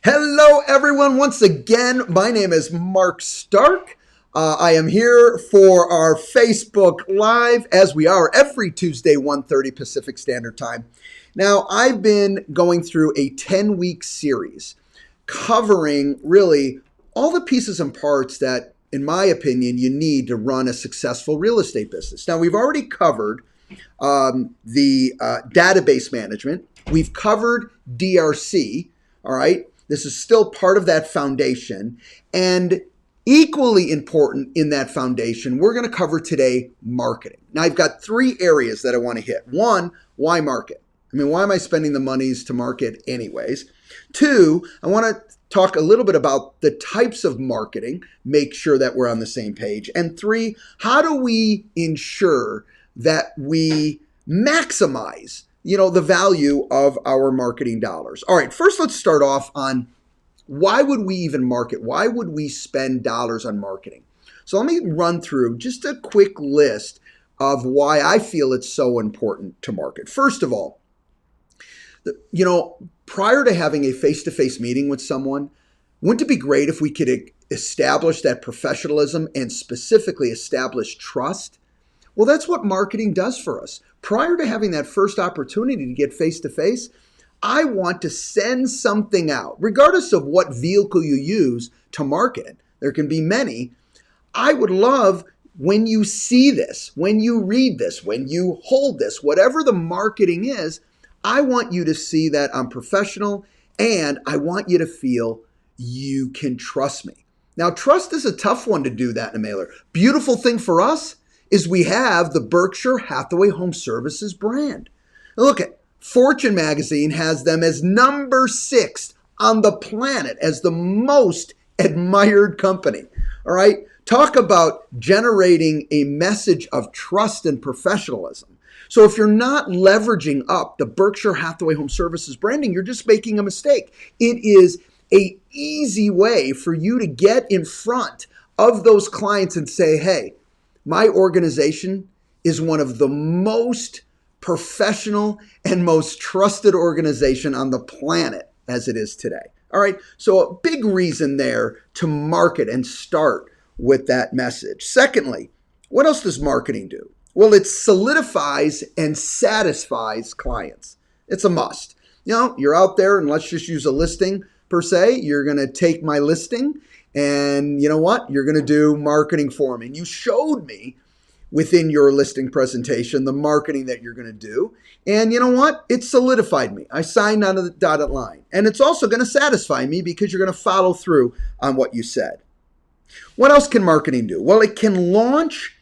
Hello, everyone. Once again, my name is Mark Stark. I am here for our Facebook Live, as we are every Tuesday, 1:30 Pacific Standard Time. Now, I've been going through a 10-week series covering really all the pieces and parts that, in my opinion, you need to run a successful real estate business. Now, we've already covered the database management. We've covered DRC, all right? This is still part of that foundation. And equally important in that foundation, we're going to cover today marketing. Now, I've got three areas that I want to hit. One, why market? I mean, why am I spending the monies to market anyways? Two, I want to talk a little bit about the types of marketing, make sure that we're on the same page. And three, how do we ensure that we maximize the value of our marketing dollars? All right, first let's start off on why would we even market? Why would we spend dollars on marketing? So let me run through just a quick list of why I feel it's so important to market. First of all, prior to having a face-to-face meeting with someone, wouldn't it be great if we could establish that professionalism and specifically establish trust? Well, that's what marketing does for us. Prior to having that first opportunity to get face-to-face, I want to send something out, regardless of what vehicle you use to market it. There can be many. I would love when you see this, when you read this, when you hold this, whatever the marketing is, I want you to see that I'm professional and I want you to feel you can trust me. Now, trust is a tough one to do that in a mailer. Beautiful thing for us is we have the Berkshire Hathaway Home Services brand. Now look at Fortune magazine has them as number 6 on the planet as the most admired company. All right. Talk about generating a message of trust and professionalism. So if you're not leveraging up the Berkshire Hathaway Home Services branding, you're just making a mistake. It is an easy way for you to get in front of those clients and say, hey, my organization is one of the most professional and most trusted organization on the planet as it is today. All right, so a big reason there to market and start with that message. Secondly, what else does marketing do? Well, it solidifies and satisfies clients. It's a must. You're out there and let's just use a listing per se. You're going to take my listing and you know what? You're going to do marketing for me. And you showed me within your listing presentation the marketing that you're going to do. And you know what? It solidified me. I signed on to the dotted line. And it's also going to satisfy me because you're going to follow through on what you said. What else can marketing do? Well, it can launch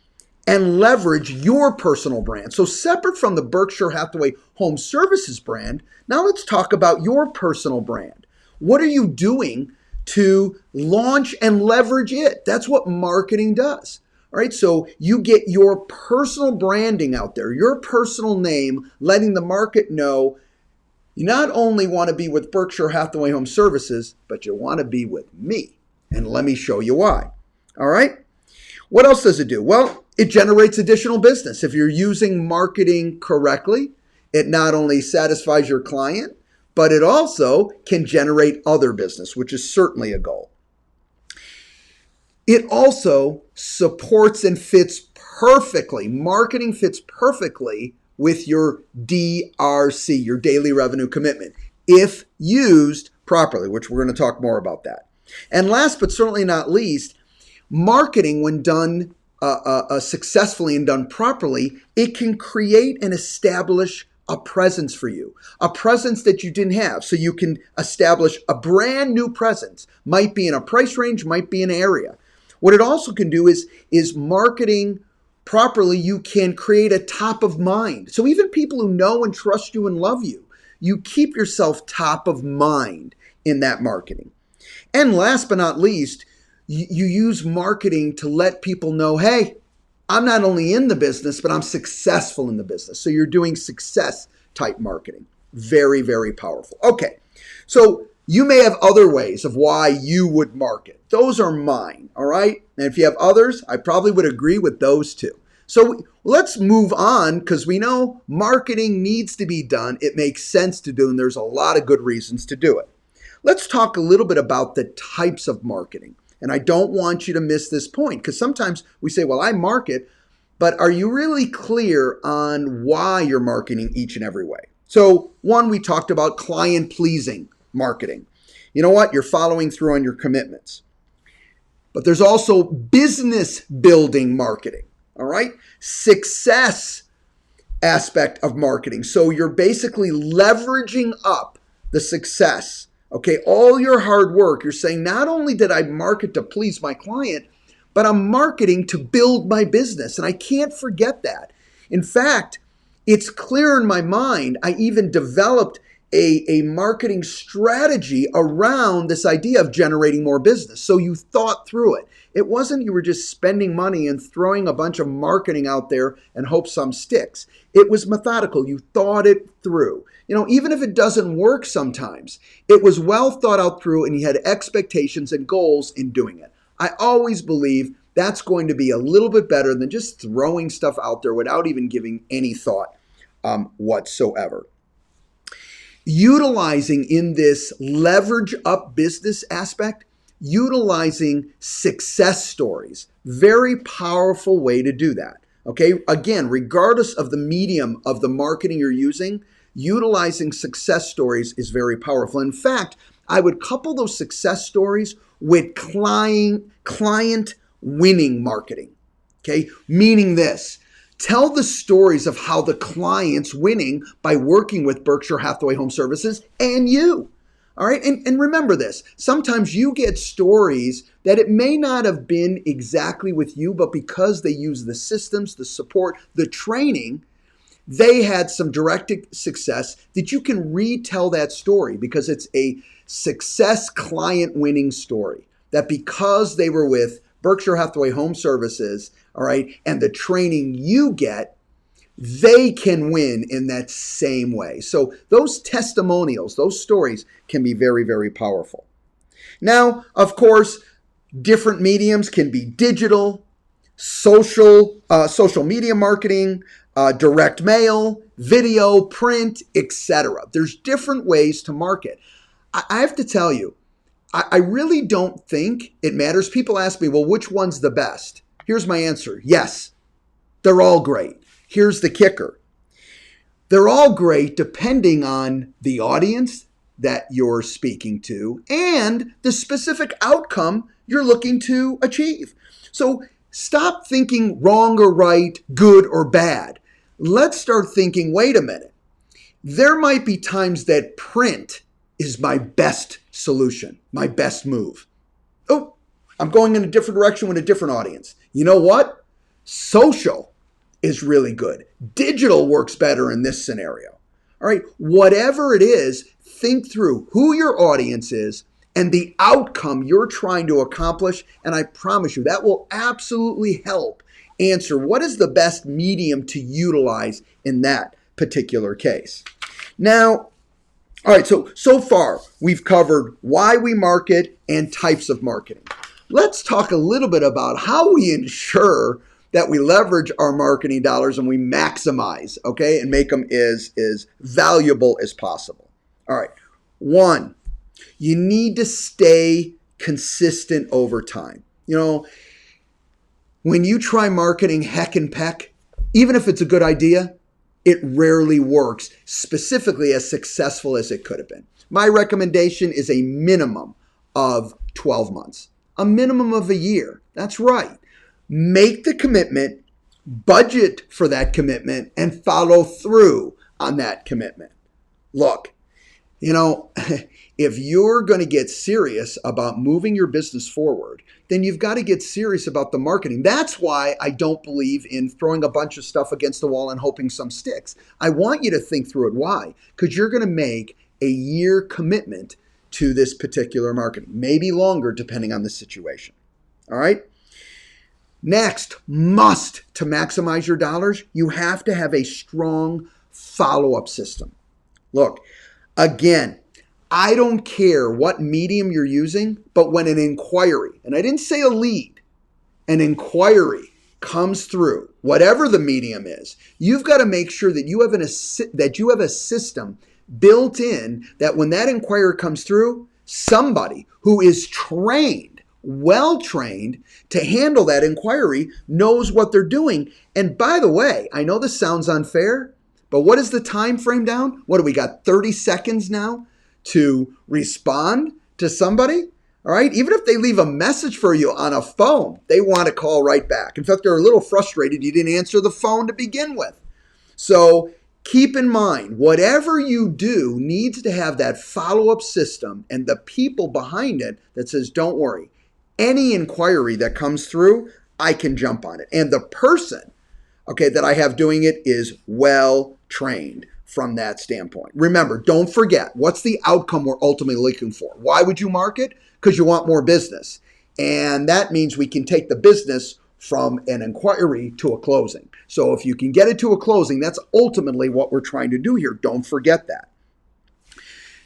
and leverage your personal brand. So separate from the Berkshire Hathaway Home Services brand, now let's talk about your personal brand. What are you doing to launch and leverage it? That's what marketing does. All right, so you get your personal branding out there, your personal name, letting the market know you not only want to be with Berkshire Hathaway Home Services, but you want to be with me. And let me show you why. All right, what else does it do? Well, it generates additional business. If you're using marketing correctly, it not only satisfies your client, but it also can generate other business, which is certainly a goal. It also supports and fits perfectly, marketing fits perfectly with your DRC, your daily revenue commitment, if used properly, which we're going to talk more about that. And last but certainly not least, marketing, when done successfully and done properly, it can create and establish a presence for you, a presence that you didn't have. So you can establish a brand new presence, might be in a price range, might be in an area. What it also can do is marketing properly, you can create a top of mind. So even people who know and trust you and love you, you keep yourself top of mind in that marketing. And last but not least, you use marketing to let people know, hey, I'm not only in the business, but I'm successful in the business. So you're doing success type marketing. Very, very powerful. Okay, so you may have other ways of why you would market. Those are mine, all right? And if you have others, I probably would agree with those too. So let's move on because we know marketing needs to be done. It makes sense to do, and there's a lot of good reasons to do it. Let's talk a little bit about the types of marketing. And I don't want you to miss this point because sometimes we say, well, I market, but are you really clear on why you're marketing each and every way? So one, we talked about client pleasing marketing. You know what? You're following through on your commitments. But there's also business building marketing, all right? Success aspect of marketing. So you're basically leveraging up the success, okay? All your hard work, you're saying, not only did I market to please my client, but I'm marketing to build my business. And I can't forget that. In fact, it's clear in my mind, I even developed a marketing strategy around this idea of generating more business. So you thought through it. It wasn't you were just spending money and throwing a bunch of marketing out there and hope some sticks. It was methodical. You thought it through. You know, even if it doesn't work sometimes, it was well thought out through and you had expectations and goals in doing it. I always believe that's going to be a little bit better than just throwing stuff out there without even giving any thought whatsoever. Utilizing in this leverage up business aspect, utilizing success stories, very powerful way to do that. Okay, again, regardless of the medium of the marketing you're using, utilizing success stories is very powerful. In fact, I would couple those success stories with client winning marketing. Okay, meaning this. Tell the stories of how the client's winning by working with Berkshire Hathaway Home Services and you. All right. And remember this. Sometimes you get stories that it may not have been exactly with you, but because they use the systems, the support, the training, they had some direct success that you can retell that story because it's a success client winning story. That because they were with Berkshire Hathaway Home Services, all right, and the training you get, they can win in that same way. So those testimonials, those stories can be very, very powerful. Now, of course, different mediums can be digital, social media marketing, direct mail, video, print, etc. There's different ways to market. I have to tell you, I really don't think it matters. People ask me, well, which one's the best? Here's my answer. Yes, they're all great. Here's the kicker. They're all great depending on the audience that you're speaking to and the specific outcome you're looking to achieve. So stop thinking wrong or right, good or bad. Let's start thinking, wait a minute. There might be times that print is my best solution, my best move. Oh, I'm going in a different direction with a different audience. You know what? Social is really good. Digital works better in this scenario. All right, whatever it is, think through who your audience is and the outcome you're trying to accomplish. And I promise you that will absolutely help answer what is the best medium to utilize in that particular case. Now, all right, so far we've covered why we market and types of marketing. Let's talk a little bit about how we ensure that we leverage our marketing dollars and we maximize, okay, and make them as valuable as possible. All right, one, you need to stay consistent over time. You know, when you try marketing heck and peck, even if it's a good idea, it rarely works, specifically as successful as it could have been. My recommendation is a minimum of 12 months, a minimum of a year. That's right. Make the commitment, budget for that commitment, and follow through on that commitment. Look, you know, if you're going to get serious about moving your business forward, then you've got to get serious about the marketing. That's why I don't believe in throwing a bunch of stuff against the wall and hoping some sticks. I want you to think through it. Why? Because you're going to make a year commitment to this particular marketing, maybe longer depending on the situation. All right? Next, to maximize your dollars, you have to have a strong follow-up system. Look, again, I don't care what medium you're using, but when an inquiry, and I didn't say a lead, an inquiry comes through, whatever the medium is, you've got to make sure that you have a system built in that when that inquiry comes through, somebody who is trained, well trained to handle that inquiry, knows what they're doing. And by the way, I know this sounds unfair, but what is the time frame down? What do we got? 30 seconds now to respond to somebody? All right. Even if they leave a message for you on a phone, they want to call right back. In fact, they're a little frustrated you didn't answer the phone to begin with. So keep in mind, whatever you do needs to have that follow-up system and the people behind it that says, don't worry, any inquiry that comes through, I can jump on it. And the person, okay, that I have doing it is well trained from that standpoint. Remember, don't forget, what's the outcome we're ultimately looking for? Why would you market? Because you want more business. And that means we can take the business from an inquiry to a closing. So if you can get it to a closing, that's ultimately what we're trying to do here. Don't forget that.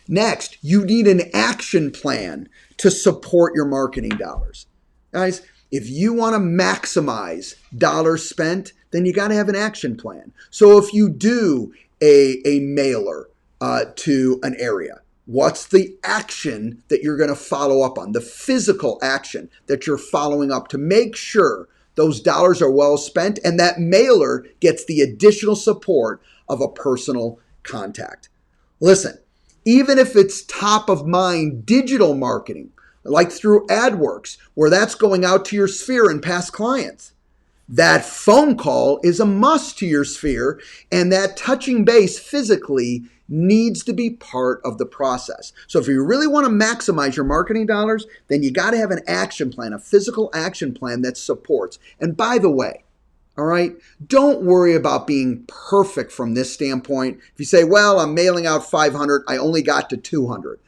Next, you need an action plan to support your marketing dollars. Guys, if you want to maximize dollars spent, then you got to have an action plan. So if you do a mailer to an area, what's the action that you're going to follow up on? The physical action that you're following up to make sure those dollars are well spent and that mailer gets the additional support of a personal contact. Listen, even if it's top of mind digital marketing, like through AdWorks, where that's going out to your sphere and past clients, that phone call is a must to your sphere, and that touching base physically needs to be part of the process. So if you really want to maximize your marketing dollars, then you got to have an action plan, a physical action plan that supports. And by the way, all right, don't worry about being perfect from this standpoint. If you say, well, I'm mailing out 500, I only got to 200.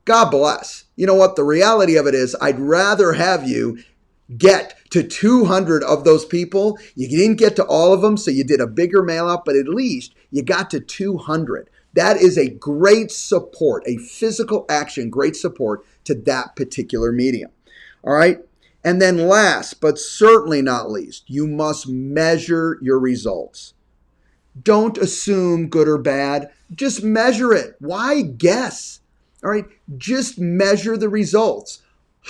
God bless. You know what? The reality of it is I'd rather have you get to 200 of those people. You didn't get to all of them, so you did a bigger mail out, but at least you got to 200. That is a great support, a physical action, great support to that particular medium. All right. And then last, but certainly not least, you must measure your results. Don't assume good or bad. Just measure it. Why guess? All right. Just measure the results.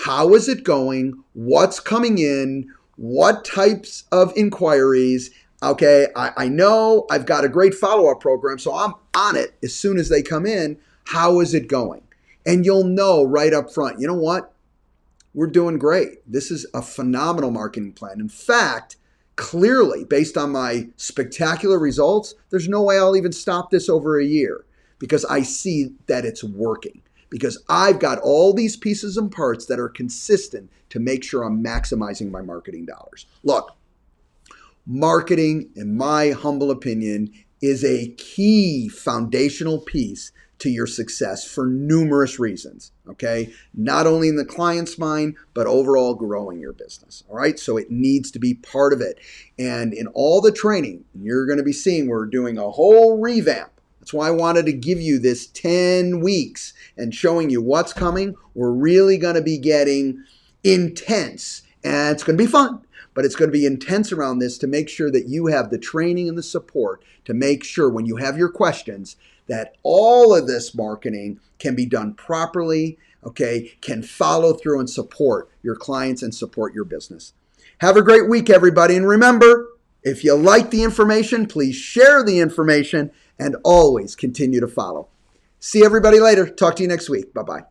How is it going? What's coming in? What types of inquiries? Okay, I know I've got a great follow-up program, so I'm on it as soon as they come in. How is it going? And you'll know right up front, you know what? We're doing great. This is a phenomenal marketing plan. In fact, clearly, based on my spectacular results, there's no way I'll even stop this over a year because I see that it's working. Because I've got all these pieces and parts that are consistent to make sure I'm maximizing my marketing dollars. Look, marketing, in my humble opinion, is a key foundational piece to your success for numerous reasons, okay? Not only in the client's mind, but overall growing your business, all right? So it needs to be part of it. And in all the training, you're going to be seeing we're doing a whole revamp. That's why I wanted to give you this 10 weeks and showing you what's coming. We're really going to be getting intense, and it's going to be fun, but it's going to be intense around this to make sure that you have the training and the support to make sure when you have your questions that all of this marketing can be done properly, okay, can follow through and support your clients and support your business. Have a great week, everybody. And remember, if you like the information, please share the information and always continue to follow. See everybody later. Talk to you next week. Bye-bye.